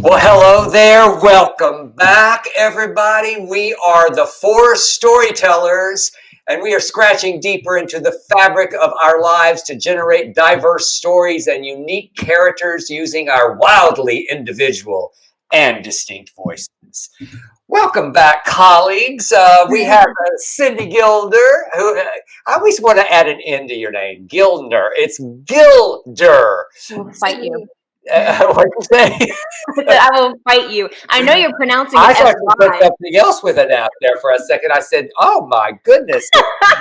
Well, hello there. Welcome back, everybody. We are the Four Storytellers, and we are scratching deeper into the fabric of our lives to generate diverse stories and unique characters using our wildly individual and distinct voices. Welcome back, colleagues. We have Cindy Gilder, who I always want to add an N to your name, Gildner. It's Gilder. I'll fight you. What did you say? I will fight you. I know you're pronouncing it I as thought you put Y. something else with it out there for a second. I said, "Oh my goodness,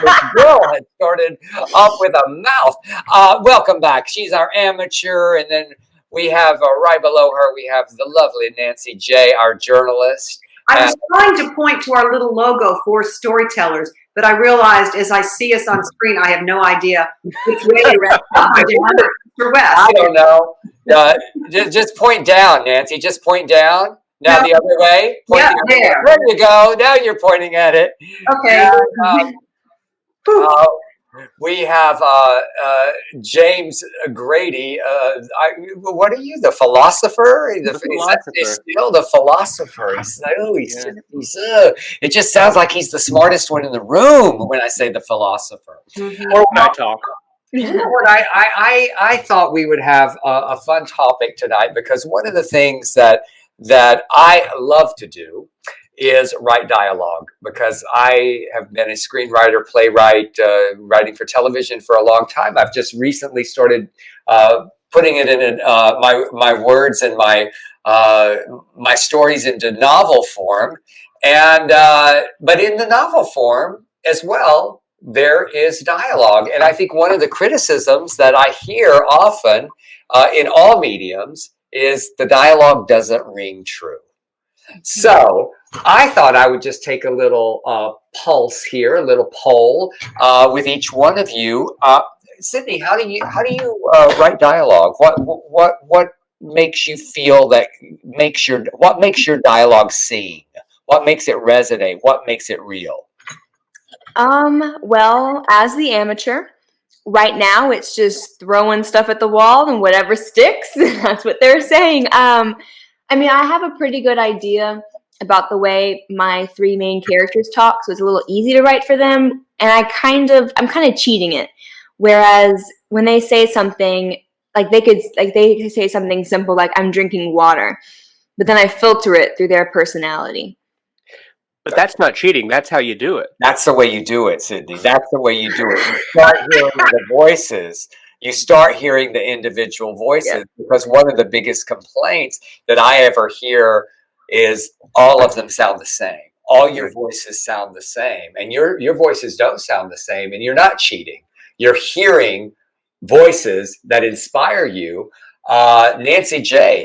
this girl has started off with a mouth." Welcome back. She's our amateur, and then we have right below her, we have the lovely Nancy J, our journalist. I was trying to point to our little logo for Storytellers, but I realized as I see us on screen, I have no idea which way to west. I don't know. Just point down, Nancy. Just point down. Now No. the other way. Yeah, there. There you go. Now you're pointing at it. Okay. We have James Grady. What are you, the philosopher? The philosopher. He's still the philosopher. It just sounds like he's the smartest one in the room when I say the philosopher. Mm-hmm. Or when I talk. You know what? I thought we would have a fun topic tonight because one of the things that I love to do is write dialogue, because I have been a screenwriter, playwright, writing for television for a long time. I've just recently started putting it in my words and my stories into novel form, and but in the novel form as well, there is dialogue. And I think one of the criticisms that I hear often in all mediums is the dialogue doesn't ring true. So I thought I would just take a little pulse here, a little poll with each one of you. Sydney, how do you write dialogue? What makes you feel what makes your dialogue sing? What makes it resonate? What makes it real? Well, as the amateur, right now it's just throwing stuff at the wall and whatever sticks. That's what they're saying. I mean, I have a pretty good idea about the way my three main characters talk, so it's a little easy to write for them, and I'm kind of cheating it. Whereas when they say something, they could say something simple like "I'm drinking water," but then I filter it through their personality. But that's not cheating. That's how you do it. That's the way you do it, Sydney. That's the way you do it. You start hearing the voices. You start hearing the individual voices, because one of the biggest complaints that I ever hear is all of them sound the same. All your voices sound the same, and your voices don't sound the same, and you're not cheating. You're hearing voices that inspire you. Nancy J,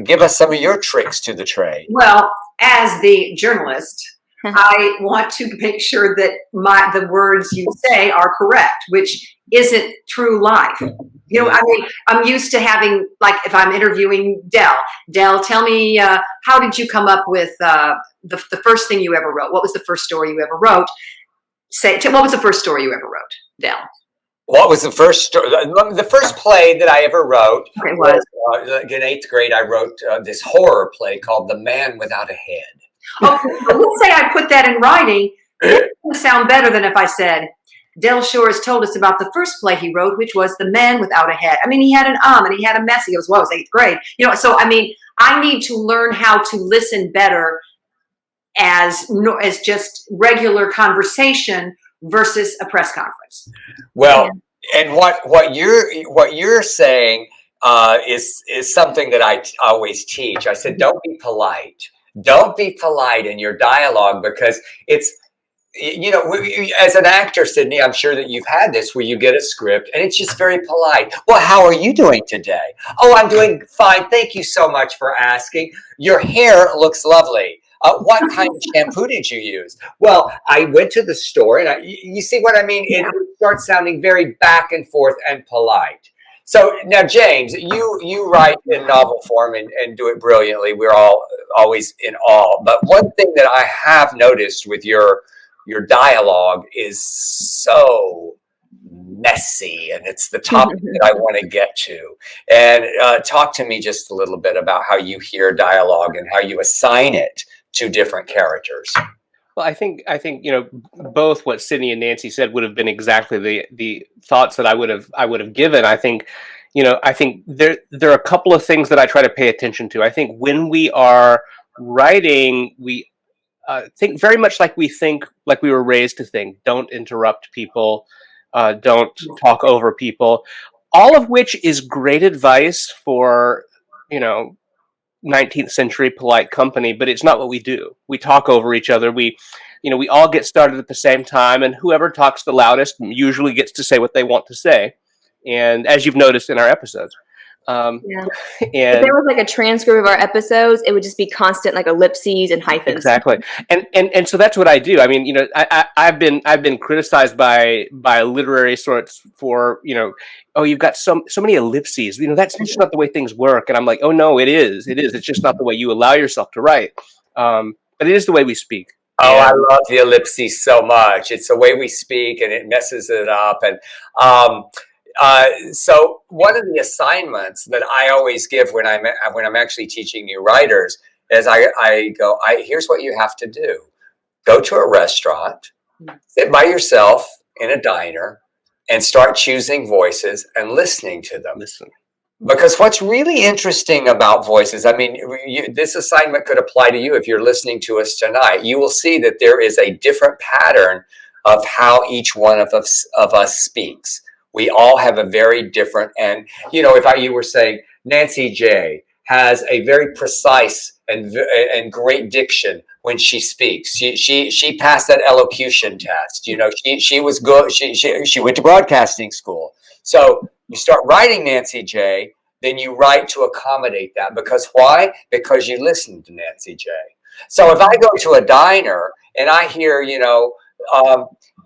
give us some of your tricks to the trade? Well, as the journalist, I want to make sure that the words you say are correct, which isn't true life. You know, I mean, I'm used to having, like, if I'm interviewing Del, tell me, how did you come up with the first thing you ever wrote? What was the first story you ever wrote? What was the first story you ever wrote, Del? What was the first story? The first play that I ever wrote was in 8th grade. I wrote this horror play called The Man Without a Head. Okay, so let's say I put that in writing. It would sound better than if I said, Del Shores told us about the first play he wrote, which was The Man Without a Head. I mean, he had an and he had a mess. He goes, well, it was 8th grade. You know, so I mean, I need to learn how to listen better as just regular conversation versus a press conference. Well, and what you're saying is something that I always teach. I said, don't be polite. Don't be polite in your dialogue, because it's, you know, as an actor, Sydney, I'm sure that you've had this where you get a script and it's just very polite. Well, how are you doing today? Oh, I'm doing fine. Thank you so much for asking. Your hair looks lovely. What kind of shampoo did you use? Well, I went to the store, and you see what I mean? It starts sounding very back and forth and polite. So now, James, you write in novel form and do it brilliantly. We're all always in awe. But one thing that I have noticed with your dialogue is so messy, and it's the topic that I want to get to. And talk to me just a little bit about how you hear dialogue and how you assign it to different characters. Well, I think both what Sydney and Nancy said would have been exactly the thoughts that I would have given. I think there are a couple of things that I try to pay attention to. I think when we are writing, we think very much like we were raised to think. Don't interrupt people. Don't talk over people. All of which is great advice for 19th century polite company, but it's not what we do. We talk over each other. We all get started at the same time, and whoever talks the loudest usually gets to say what they want to say. And as you've noticed in our episodes, Yeah. and If there was like a transcript of our episodes, it would just be constant like ellipses and hyphens. exactly. And so that's what I do. I mean, I've been criticized by literary sorts for, oh, you've got so many ellipses. That's just not the way things work. And I'm like, oh no, it is. It's just not the way you allow yourself to write. But it is the way we speak. Oh, I love the ellipses so much. It's the way we speak, and it messes it up. And so one of the assignments that I always give when I'm actually teaching new writers is I go, here's what you have to do. Go to a restaurant, sit by yourself in a diner, and start choosing voices and listening to them. Listen. Because what's really interesting about voices, I mean, this assignment could apply to you if you're listening to us tonight. You will see that there is a different pattern of how each one of us speaks. We all have a very different, and if you were saying Nancy J has a very precise and great diction when she speaks. She passed that elocution test. She was good. She went to broadcasting school. So you start writing Nancy J, then you write to accommodate that. Because why? Because you listened to Nancy J. So if I go to a diner and I hear,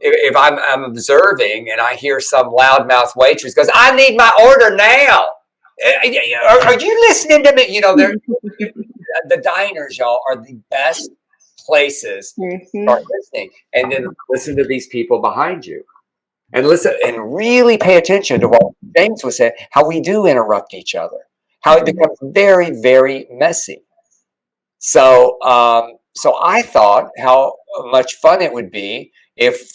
if I'm observing and I hear some loudmouth waitress goes, I need my order now. Are you listening to me? The diners, y'all, are the best places to start listening. And then listen to these people behind you. And listen and really pay attention to what James was saying, how we do interrupt each other, how it becomes very, very messy. So I thought how much fun it would be if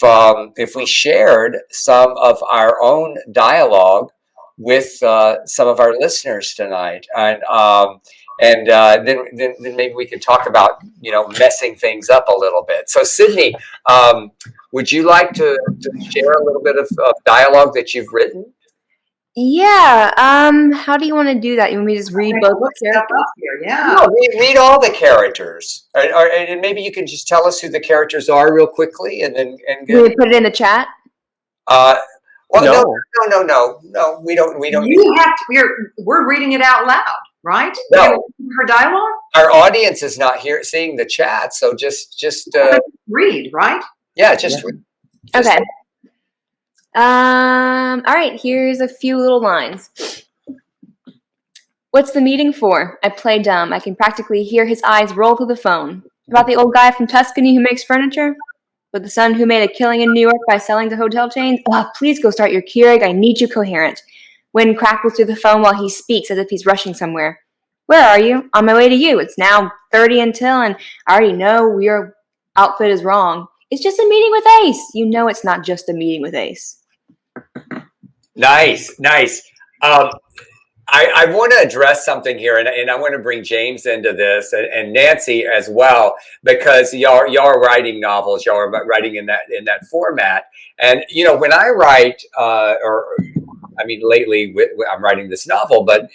we shared some of our own dialogue with some of our listeners tonight, and then maybe we could talk about messing things up a little bit. So Sydney, would you like to share a little bit of dialogue that you've written? Yeah. How do you want to do that? You want me to just read both characters? Yeah. No, read all the characters, and maybe you can just tell us who the characters are real quickly, and then Can we put it in the chat? Well, No. we don't. You have to. We're reading it out loud, right? No. Her dialogue. Our audience is not here seeing the chat, so just Read, right? yeah, just Okay. All right, here's a few little lines. What's the meeting for? I play dumb. I can practically hear his eyes roll through the phone. About the old guy from Tuscany who makes furniture? With the son who made a killing in New York by selling to hotel chains? Oh, please go start your Keurig. I need you coherent. Wind crackles through the phone while he speaks as if he's rushing somewhere. Where are you? On my way to you. It's now 30 until, and I already know your outfit is wrong. It's just a meeting with Ace. You know it's not just a meeting with Ace. Nice. I want to address something here, and I want to bring James into this and Nancy as well, because y'all are writing novels, y'all are writing in that format. And when I write, lately I'm writing this novel, but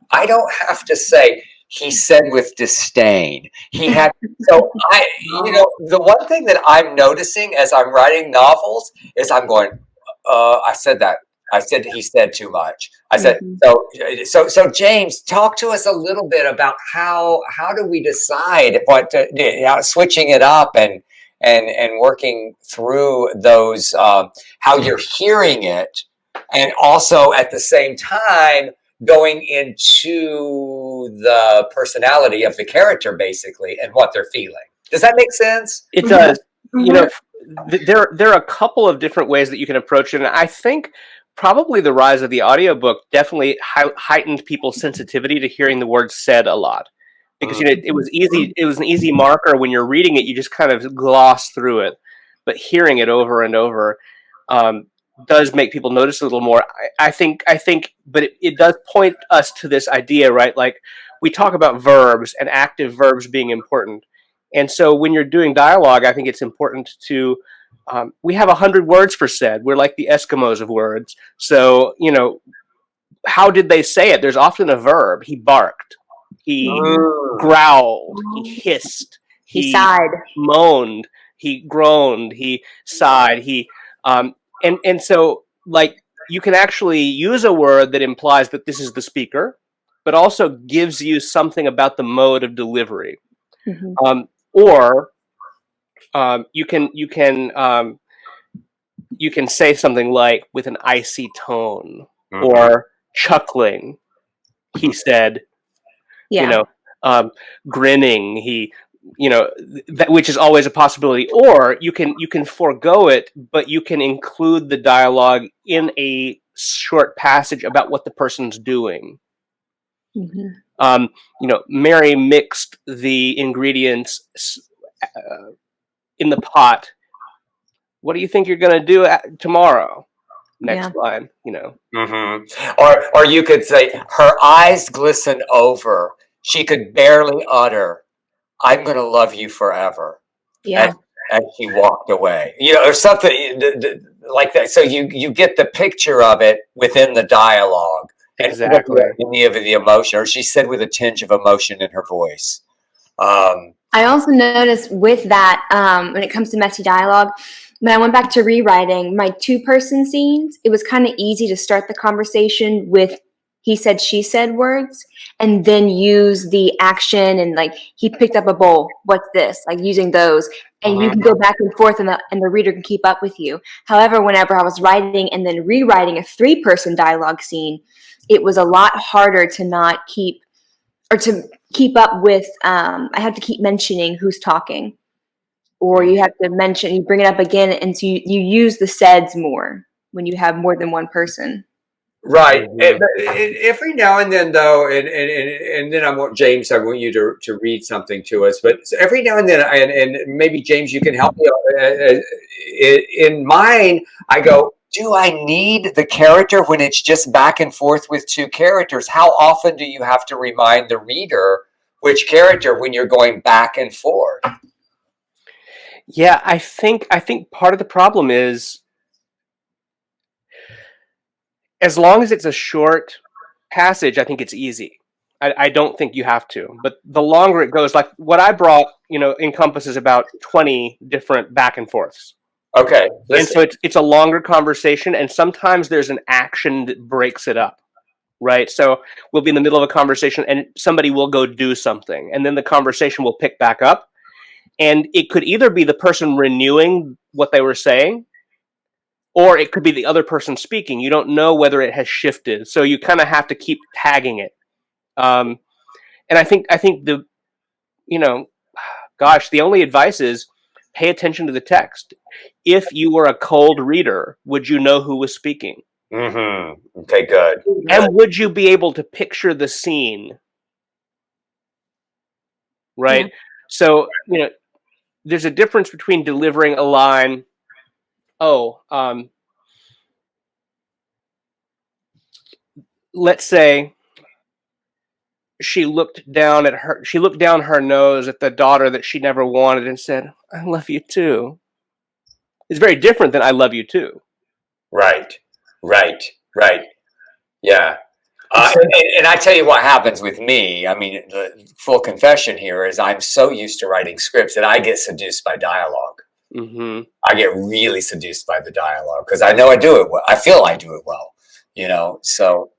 I don't have to say he said with disdain. He had so the one thing that I'm noticing as I'm writing novels is I'm going, I said that. I said he said too much. I said so. James, talk to us a little bit about how do we decide what to, switching it up and working through those how you're hearing it, and also at the same time going into the personality of the character basically and what they're feeling. Does that make sense? It does. there are a couple of different ways that you can approach it, and I think probably the rise of the audiobook definitely heightened people's sensitivity to hearing the word said a lot, because it was easy. It was an easy marker when you're reading it; you just kind of gloss through it, but hearing it over and over does make people notice a little more. I think, but it does point us to this idea, right? Like, we talk about verbs and active verbs being important. And so when you're doing dialogue, I think it's important to, we have 100 words for said. We're like the Eskimos of words. So, how did they say it? There's often a verb. He barked. He growled. He hissed. He sighed. Moaned. He groaned. He sighed. And so, like, you can actually use a word that implies that this is the speaker, but also gives you something about the mode of delivery. Or you can say something like, with an icy tone, or chuckling. He said, grinning. Which is always a possibility. Or you can forego it, but you can include the dialogue in a short passage about what the person's doing. Mary mixed the ingredients in the pot. What do you think you're going to do tomorrow? Next line, Or you could say, her eyes glistened over. She could barely utter, "I'm going to love you forever." Yeah. And she walked away. Or something like that. So you get the picture of it within the dialogue. Exactly. Any of the emotion, or she said with a tinge of emotion in her voice. I also noticed with that, when it comes to messy dialogue, when I went back to rewriting my 2-person scenes, it was kind of easy to start the conversation with he said, she said words, and then use the action and like, he picked up a bowl. What's this? Like using those, and you can go back and forth, and the reader can keep up with you. However, whenever I was writing and then rewriting a 3-person dialogue scene, it was a lot harder to not keep up with. I had to keep mentioning who's talking, or you have to bring it up again, and so you use the saids more when you have more than one person. Right. Every now and then, though, and then I want you to read something to us. But every now and then, and maybe James, you can help me. In mine, I go, do I need the character when it's just back and forth with 2 characters? How often do you have to remind the reader which character when you're going back and forth? Yeah, I think part of the problem is, as long as it's a short passage, I think it's easy. I don't think you have to. But the longer it goes, like what I brought, encompasses about 20 different back and forths. Okay. And so it's a longer conversation, and sometimes there's an action that breaks it up, right? So we'll be in the middle of a conversation, and somebody will go do something, and then the conversation will pick back up. And it could either be the person renewing what they were saying, or it could be the other person speaking. You don't know whether it has shifted, so you kind of have to keep tagging it. And I think the only advice is pay attention to the text. If you were a cold reader, would you know who was speaking? Okay, good. And would you be able to picture the scene? Right? Yeah. So, there's a difference between delivering a line, let's say she looked down her nose at the daughter that she never wanted and said, "I love you too." It's very different than "I love you too." Right. Yeah. And I tell you what happens with me. I mean, the full confession here is I'm so used to writing scripts that I get seduced by dialogue. I get really seduced by the dialogue because I know I do it well. I feel I do it well, so.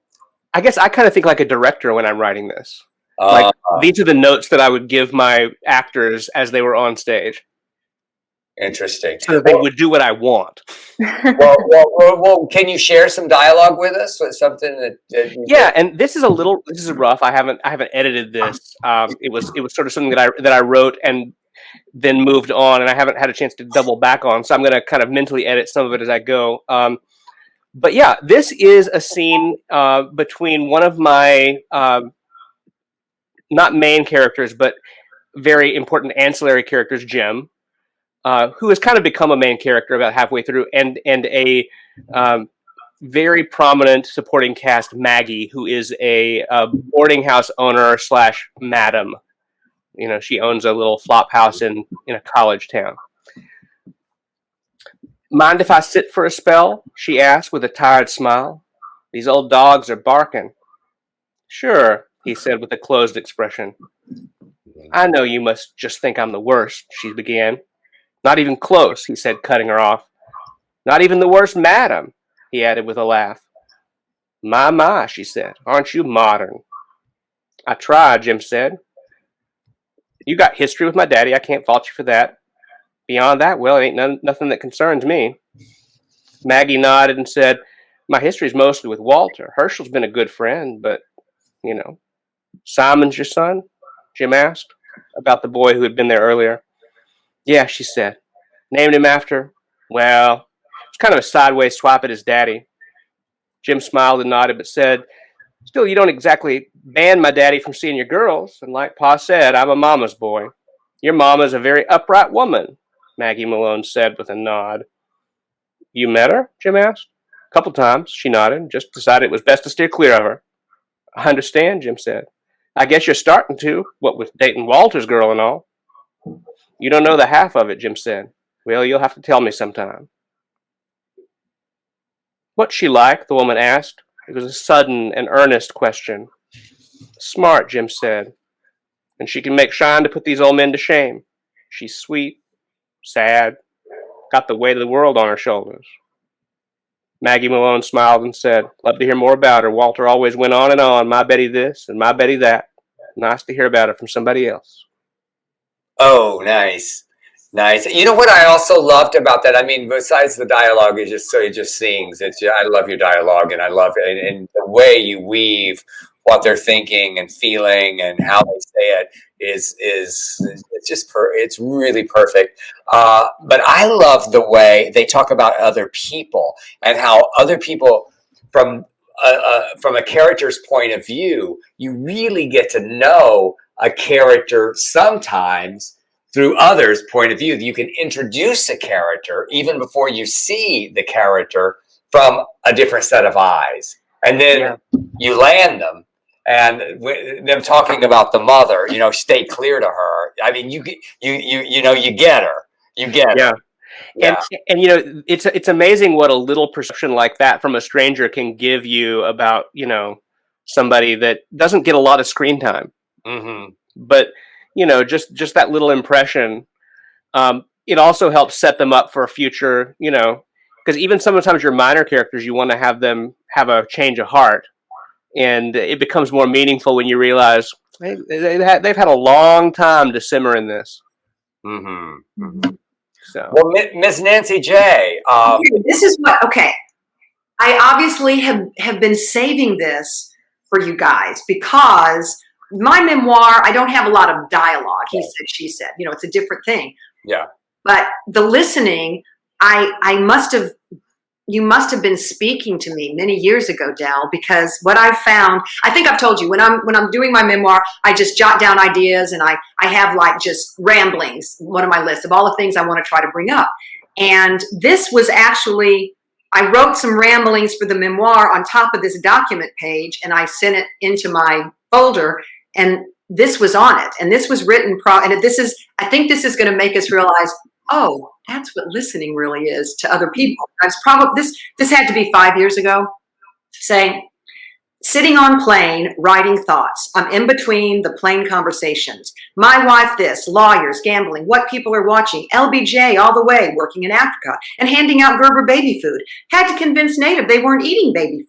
I guess I kind of think like a director when I'm writing this. Like, these are the notes that I would give my actors as they were on stage. Interesting. So that they would do what I want. Well, can you share some dialogue with us? Something that and this is rough. I haven't edited this. It was sort of something that I wrote, and then moved on, and I haven't had a chance to double back on. So I'm going to kind of mentally edit some of it as I go. But yeah, this is a scene between one of my not main characters, but very important ancillary characters, Jim, who has kind of become a main character about halfway through, and a very prominent supporting cast, Maggie, who is a boarding house owner / madam. You know, she owns a little flop house in a college town. Mind if I sit for a spell? She asked with a tired smile. These old dogs are barking. Sure, he said with a closed expression. I know you must just think I'm the worst, she began. Not even close, he said, cutting her off. Not even the worst, madam, he added with a laugh. My, she said, aren't you modern? I try, Jim said. You got history with my daddy, I can't fault you for that. Beyond that, well, it ain't nothing that concerns me. Maggie nodded and said, my history's mostly with Walter. Herschel's been a good friend, but, you know. Simon's your son? Jim asked, about the boy who had been there earlier. Yeah, she said. Named him after, well, it's kind of a sideways swap at his daddy. Jim smiled and nodded, but said, still, you don't exactly ban my daddy from seeing your girls, and like Pa said, I'm a mama's boy. Your mama's a very upright woman, Maggie Malone said with a nod. You met her? Jim asked. A couple times, she nodded, just decided it was best to steer clear of her. I understand, Jim said. I guess you're starting to, what with dating Walter's girl and all. You don't know the half of it, Jim said. Well, you'll have to tell me sometime. What's she like? The woman asked. It was a sudden and earnest question. Smart, Jim said. And she can make shine to put these old men to shame. She's sweet, sad, got the weight of the world on her shoulders. Maggie Malone smiled and said, love to hear more about her. Walter always went on, my Betty this and my Betty that. Nice to hear about it from somebody else. Oh, nice. Nice. You know what I also loved about that? I mean, besides the dialogue, it just sings. I love your dialogue, and I love it, and the way you weave what they're thinking and feeling and how they say it is it's just it's really perfect. But I love the way they talk about other people and how other people from a character's point of view, you really get to know a character sometimes through others' point of view. You can introduce a character even before you see the character from a different set of eyes, and then you land them. And them talking about the mother, you know, stay clear to her. I mean, you get her. You get her. Yeah. And you know, it's amazing what a little perception like that from a stranger can give you about, you know, somebody that doesn't get a lot of screen time. Mm-hmm. But, you know, just that little impression, it also helps set them up for a future, you know, because even sometimes your minor characters, you want to have them have a change of heart. And it becomes more meaningful when you realize they've had a long time to simmer in this. Mm-hmm. Mm-hmm. So, well, Miss Nancy J. This is what. Okay, I obviously have been saving this for you guys because my memoir, I don't have a lot of dialogue. He said, she said. You know, it's a different thing. Yeah. But the listening, you must have been speaking to me many years ago, Del, because what I've found, I think I've told you, when I'm doing my memoir, I just jot down ideas and I have like just ramblings, one of my lists of all the things I want to try to bring up. And this was actually, I wrote some ramblings for the memoir on top of this document page, and I sent it into my folder, and this was on it. And this was written, I think this is going to make us realize, oh, that's what listening really is to other people. That's probably this had to be 5 years ago. Saying, sitting on plane, writing thoughts. I'm in between the plane conversations. My wife this, lawyers, gambling, what people are watching, LBJ all the way, working in Africa, and handing out Gerber baby food. Had to convince Native they weren't eating baby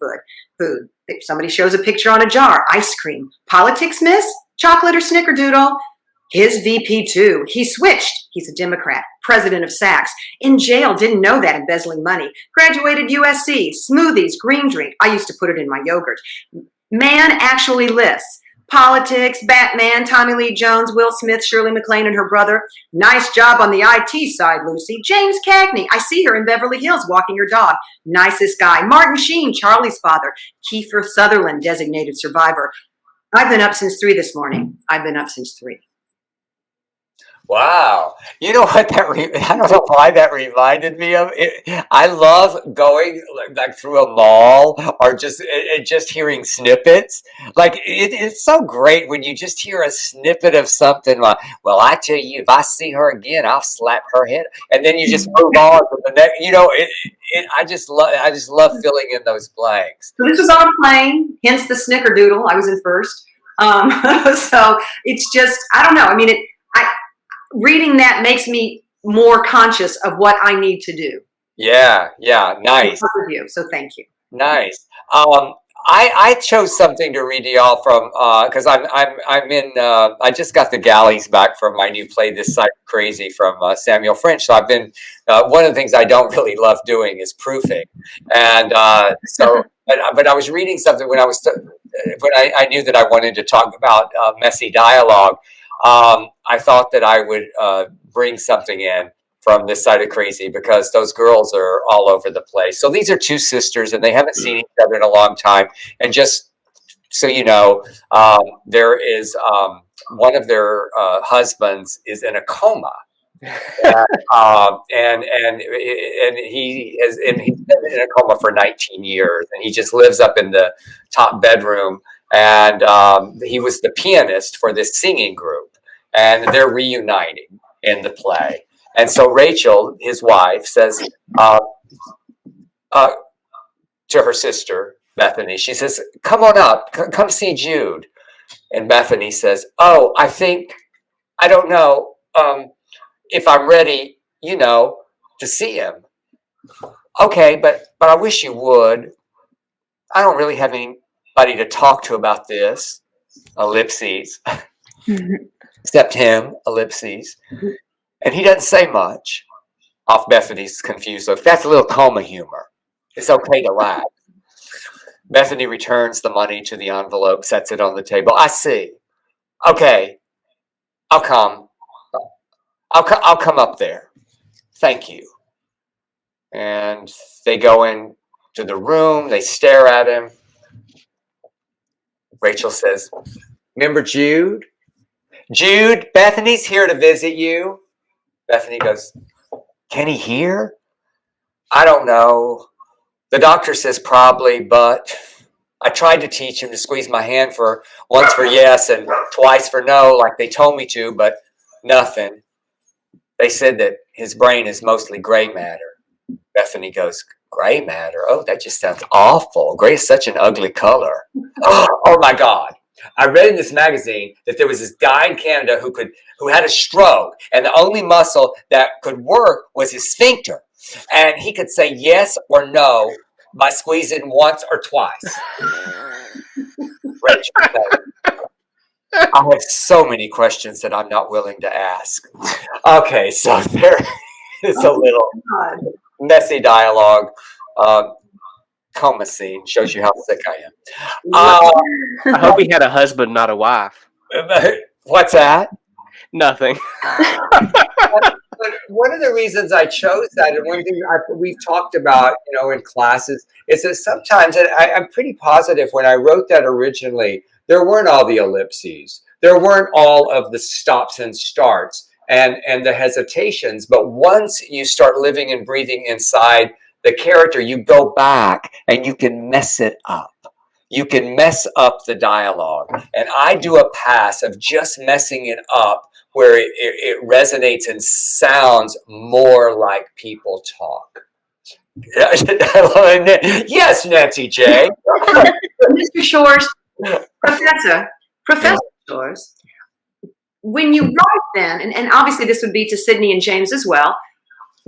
food. If somebody shows a picture on a jar, ice cream. Politics, miss? Chocolate or snickerdoodle? His VP too. He switched. He's a Democrat, president of Saks. In jail, didn't know that, embezzling money. Graduated USC, smoothies, green drink. I used to put it in my yogurt. Man actually lists. Politics, Batman, Tommy Lee Jones, Will Smith, Shirley MacLaine and her brother. Nice job on the IT side, Lucy. James Cagney. I see her in Beverly Hills walking her dog. Nicest guy. Martin Sheen, Charlie's father. Kiefer Sutherland, designated survivor. I've been up since 3 this morning. I've been up since 3. Wow. You know what I don't know why that reminded me of it. I love going like through a mall or just hearing snippets. Like it's so great when you just hear a snippet of something like, well, I tell you, if I see her again, I'll slap her head. And then you just move on to the next, I just love filling in those blanks. So this was on a plane, hence the snickerdoodle. I was in first. So it's just, I don't know. I mean, reading that makes me more conscious of what I need to do. Yeah, nice. So thank you. Nice. I chose something to read to y'all from because I'm in. I just got the galleys back from my new play, This Side Crazy, from Samuel French. So I've been one of the things I don't really love doing is proofing, and but I was reading something when I knew that I wanted to talk about messy dialogue. I thought that I would bring something in from This Side of Crazy because those girls are all over the place. So these are two sisters and they haven't seen each other in a long time. And just so you know, there is one of their husbands is in a coma. And he's been in a coma for 19 years and he just lives up in the top bedroom. And he was the pianist for this singing group, and they're reuniting in the play. And so Rachel, his wife, says to her sister, Bethany, she says, come on up, come see Jude. And Bethany says, oh, I don't know if I'm ready, to see him. Okay, but I wish you would. I don't really have anybody to talk to about this, ellipses, except him, ellipses. And he doesn't say much. Off Bethany's confused. So if that's a little coma humor, it's okay to laugh. Bethany returns the money to the envelope, sets it on the table. I see. Okay, I'll come. I'll come up there. Thank you. And they go into the room. They stare at him. Rachel says, remember Jude? Jude, Bethany's here to visit you. Bethany goes, can he hear? I don't know. The doctor says probably, but I tried to teach him to squeeze my hand once for yes and twice for no, like they told me to, but nothing. They said that his brain is mostly gray matter. Bethany goes, gray matter? Oh, that just sounds awful. Gray is such an ugly color. Oh my God. I read in this magazine that there was this guy in Canada who had a stroke, and the only muscle that could work was his sphincter. And he could say yes or no by squeezing once or twice. Rachel, I have so many questions that I'm not willing to ask. Okay, so there is a little messy dialogue. Coma scene shows you how sick I am. I hope he had a husband, not a wife. What's that? Nothing. But one of the reasons I chose that, and one thing we've talked about, in classes, is that sometimes, and I'm pretty positive when I wrote that originally, there weren't all the ellipses. There weren't all of the stops and starts and the hesitations. But once you start living and breathing inside the character, you go back and you can mess it up. You can mess up the dialogue. And I do a pass of just messing it up where it resonates and sounds more like people talk. Yes, Nancy J. Mr. Shores, Professor Shores, when you write then, and obviously this would be to Sydney and James as well,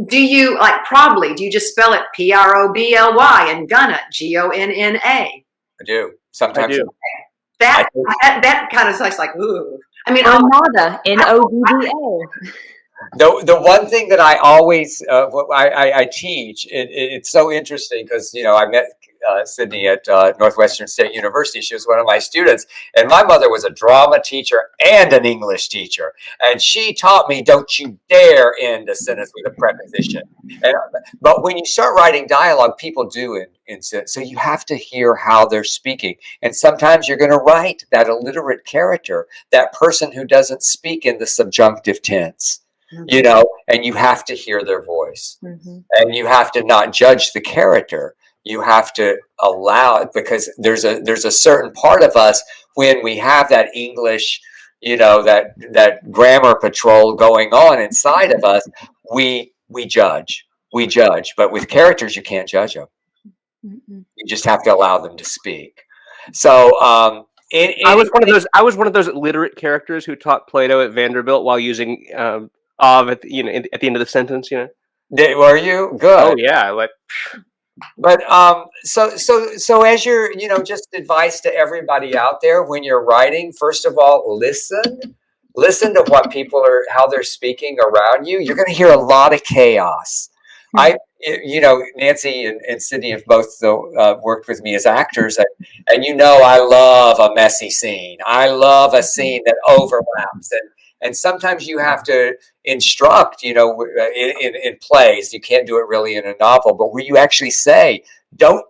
do you, do you just spell it Probly and gonna, Gonna? I do. Sometimes. I do. That kind of sounds like, ooh. I mean, Nodda, Nodda. The one thing that I always I teach, it's so interesting because I met Sydney at Northwestern State University. She was one of my students, and my mother was a drama teacher and an English teacher, and she taught me, don't you dare end a sentence with a preposition. But when you start writing dialogue, people do insist. So you have to hear how they're speaking, and sometimes you're going to write that illiterate character, that person who doesn't speak in the subjunctive tense. And you have to hear their voice, and you have to not judge the character. You have to allow it, because there's a certain part of us when we have that English, that grammar patrol going on inside of us. We judge, but with characters, you can't judge them. You just have to allow them to speak. So, I was one of those illiterate characters who taught Plato at Vanderbilt while using at the end of the sentence. Were you good? Oh yeah, But so as you're, just advice to everybody out there when you're writing, first of all, listen to what people how they're speaking around you. You're going to hear a lot of chaos. Nancy and Sydney have both worked with me as actors, and I love a messy scene. I love a scene that overlaps, and sometimes you have to instruct, in plays. You can't do it really in a novel, but where you actually say, don't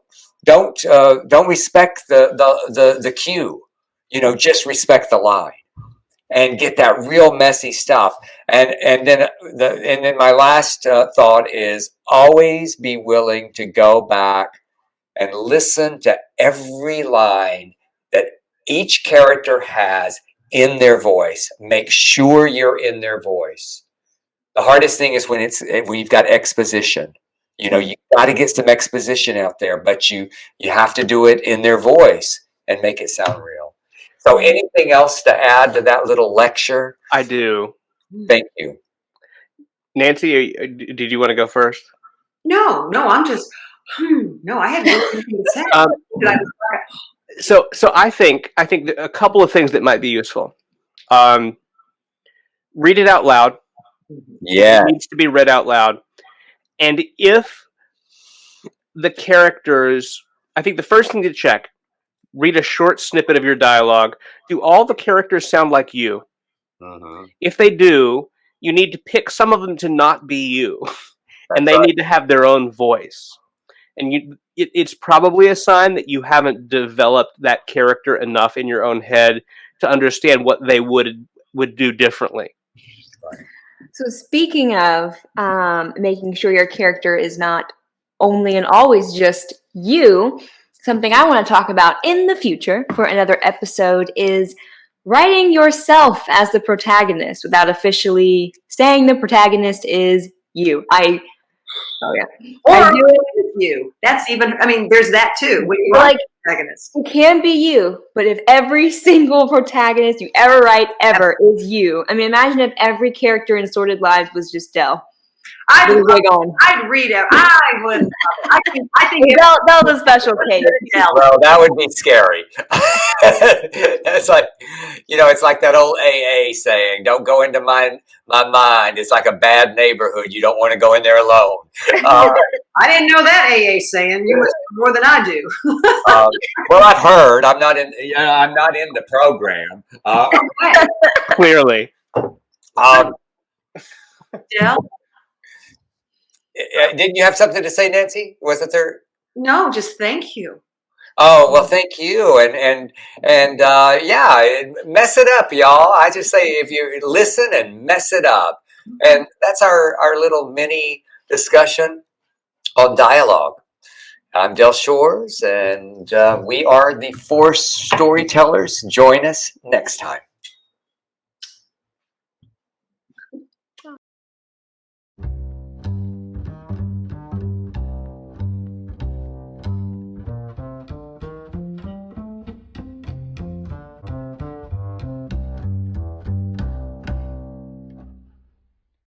respect the cue, just respect the line, and get that real messy stuff. And then my last thought is always be willing to go back and listen to every line that each character has in their voice. Make sure you're in their voice. The hardest thing is when you've got exposition. You got to get some exposition out there, but you have to do it in their voice and make it sound real. So anything else to add to that little lecture? I do. Thank you. Nancy, did you want to go first? No, I'm just, no, I had nothing to say. So I think a couple of things that might be useful. Read it out loud. Yeah. It needs to be read out loud. And if the characters, I think the first thing to check, read a short snippet of your dialogue. Do all the characters sound like you? If they do, you need to pick some of them to not be you. And they need to have their own voice. And it's probably a sign that you haven't developed that character enough in your own head to understand what they would do differently. So speaking of making sure your character is not only and always just you, something I want to talk about in the future for another episode is writing yourself as the protagonist without officially saying the protagonist is you. Or I do it with you. That's even, there's that too. When you write protagonist. It can be you, but if every single protagonist you ever write ever is you, imagine if every character in Sorted Lives was just Del. I'd read it. I would. I think Del's a special case. Well, that would be scary. It's like, it's like that old AA saying, "Don't go into my mind. It's like a bad neighborhood. You don't want to go in there alone." I didn't know that AA saying. You must know more than I do. Well, I've heard. I'm not in the program. Clearly. Del? Didn't you have something to say, Nancy? Was it there? No, just thank you. Oh, well, thank you. And mess it up, y'all. I just say, if you listen and mess it up. And that's our little mini discussion on dialogue. I'm Del Shores, and we are the Four Storytellers. Join us next time.